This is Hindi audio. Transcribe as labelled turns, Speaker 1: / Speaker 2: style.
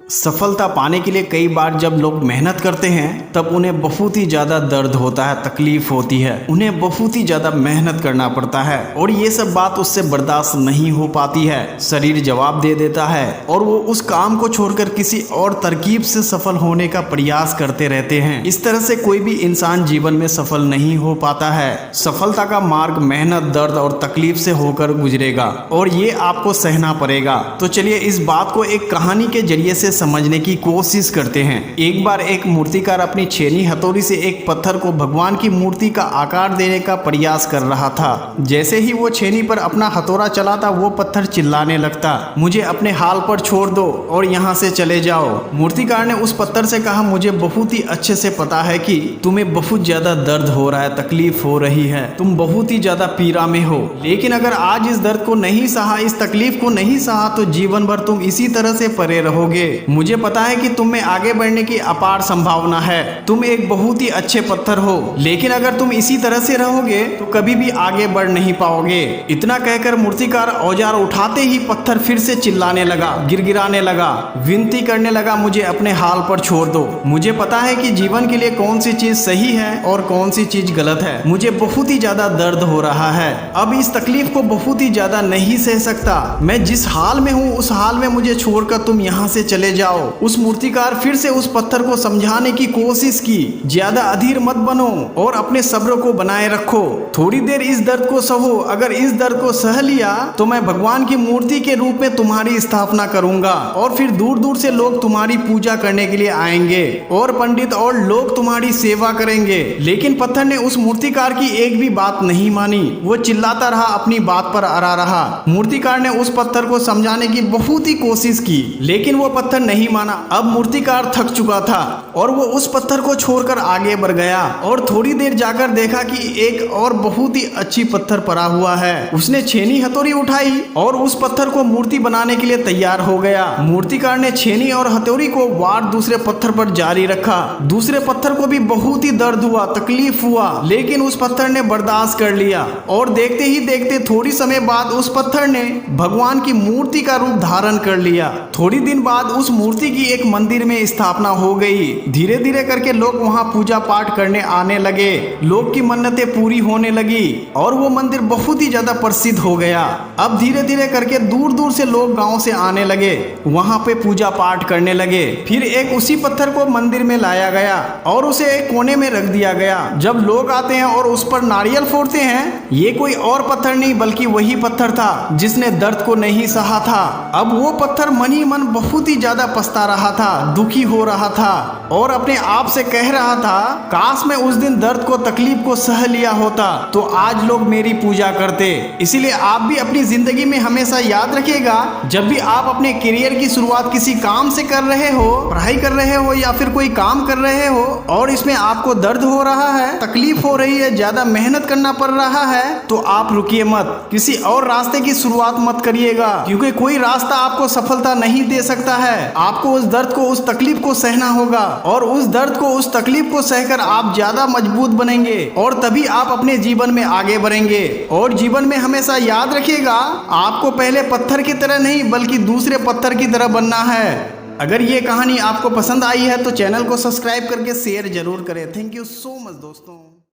Speaker 1: सफलता पाने के लिए कई बार जब लोग मेहनत करते हैं तब उन्हें बहुत ही ज़्यादा दर्द होता है, तकलीफ होती है, उन्हें बहुत ही ज़्यादा मेहनत करना पड़ता है और ये सब बात उससे बर्दाश्त नहीं हो पाती है। शरीर जवाब दे देता है और वो उस काम को छोड़कर किसी और तरकीब से सफल होने का प्रयास करते रहते हैं। इस तरह से कोई भी इंसान जीवन में सफल नहीं हो पाता है। सफलता का मार्ग मेहनत, दर्द और तकलीफ से होकर गुजरेगा और ये आपको सहना पड़ेगा। तो चलिए इस बात को एक कहानी के जरिए से समझने की कोशिश करते हैं। एक बार एक मूर्तिकार अपनी छेनी हथौड़ी से एक पत्थर को भगवान की मूर्ति का आकार देने का प्रयास कर रहा था। जैसे ही वो छेनी पर अपना हथौड़ा चलाता वो पत्थर चिल्लाने लगता, मुझे अपने हाल पर छोड़ दो और यहाँ से चले जाओ। मूर्तिकार ने उस पत्थर से कहा, मुझे बहुत ही अच्छे से पता है कि तुम्हें बहुत ज्यादा दर्द हो रहा है, तकलीफ हो रही है, तुम बहुत ही ज्यादा पीड़ा में हो, लेकिन अगर आज इस दर्द को नहीं सहा, इस तकलीफ को नहीं सहा तो जीवन भर तुम इसी तरह से परे रहोगे। मुझे पता है कि तुम में आगे बढ़ने की अपार संभावना है, तुम एक बहुत ही अच्छे पत्थर हो, लेकिन अगर तुम इसी तरह से रहोगे तो कभी भी आगे बढ़ नहीं पाओगे। इतना कहकर मूर्तिकार औजार उठाते ही पत्थर फिर से चिल्लाने लगा, गिड़गिड़ाने लगा, विनती करने लगा, मुझे अपने हाल पर छोड़ दो। मुझे पता है कि जीवन के लिए कौन सी चीज सही है और कौन सी चीज गलत है। मुझे बहुत ही ज्यादा दर्द हो रहा है, अब इस तकलीफ को बहुत ही ज्यादा नहीं सह सकता। मैं जिस हाल में हूँ उस हाल में मुझे छोड़कर तुम यहाँ से चले जाओ। उस मूर्तिकार फिर से उस पत्थर को समझाने की कोशिश की, ज्यादा अधीर मत बनो और अपने सब्र को बनाए रखो, थोड़ी देर इस दर्द को सहो, अगर इस दर्द को सह लिया तो मैं भगवान की मूर्ति के रूप में तुम्हारी स्थापना करूंगा और फिर दूर दूर से लोग तुम्हारी पूजा करने के लिए आएंगे और पंडित और लोग तुम्हारी सेवा करेंगे। लेकिन पत्थर ने उस मूर्तिकार की एक भी बात नहीं मानी, वो चिल्लाता रहा, अपनी बात पर अड़ा रहा। मूर्तिकार ने उस पत्थर को समझाने की बहुत ही कोशिश की, लेकिन वो पत्थर नहीं माना। अब मूर्तिकार थक चुका था और वो उस पत्थर को छोड़कर आगे बढ़ गया और थोड़ी देर जाकर देखा कि एक और बहुत ही अच्छी पत्थर पड़ा हुआ है। उसने छेनी हथौड़ी उठाई और उस पत्थर को मूर्ति बनाने के लिए तैयार हो गया। मूर्तिकार ने छेनी और हथौड़ी को वार दूसरे पत्थर पर जारी रखा। दूसरे पत्थर को भी बहुत ही दर्द हुआ, तकलीफ हुआ, लेकिन उस पत्थर ने बर्दाश्त कर लिया और देखते ही देखते थोड़ी समय बाद उस पत्थर ने भगवान की मूर्ति का रूप धारण कर लिया। थोड़ी दिन बाद उस मूर्ति की एक मंदिर में स्थापना हो गई। धीरे धीरे करके लोग वहां पूजा पाठ करने आने लगे, लोग की मन्नतें पूरी होने लगी और वो मंदिर बहुत ही ज्यादा प्रसिद्ध हो गया। अब धीरे धीरे करके दूर दूर से लोग गांव से आने लगे, वहां पे पूजा पाठ करने लगे। फिर एक उसी पत्थर को मंदिर में लाया गया और उसे एक कोने में रख दिया गया। जब लोग आते हैं और उस पर नारियल फोड़ते हैं, ये कोई और पत्थर नहीं बल्कि वही पत्थर था जिसने दर्द को नहीं सहा था। अब वो पत्थर मन ही मन बहुत ही ज्यादा पछता रहा था, दुखी हो रहा था और अपने आप से कह रहा था, काश मैं उस दिन दर्द को, तकलीफ को सह लिया होता तो आज लोग मेरी पूजा करते। इसीलिए आप भी अपनी जिंदगी में हमेशा याद रखिएगा, जब भी आप अपने करियर की शुरुआत किसी काम से कर रहे हो, पढ़ाई कर रहे हो या फिर कोई काम कर रहे हो और इसमें आपको दर्द हो रहा है, तकलीफ हो रही है, ज्यादा मेहनत करना पड़ रहा है, तो आप रुकिए मत, किसी और रास्ते की शुरुआत मत करिएगा, क्योंकि कोई रास्ता आपको सफलता नहीं दे सकता है। आपको उस दर्द को, उस तकलीफ को सहना होगा और उस दर्द को, उस तकलीफ को सहकर आप ज्यादा मजबूत बनेंगे और तभी आप अपने जीवन में आगे बढ़ेंगे। और जीवन में हमेशा याद रखिएगा, आपको पहले पत्थर की तरह नहीं बल्कि दूसरे पत्थर की तरह बनना है। अगर ये कहानी आपको पसंद आई है तो चैनल को सब्सक्राइब करके शेयर जरूर करें। थैंक यू सो मच दोस्तों।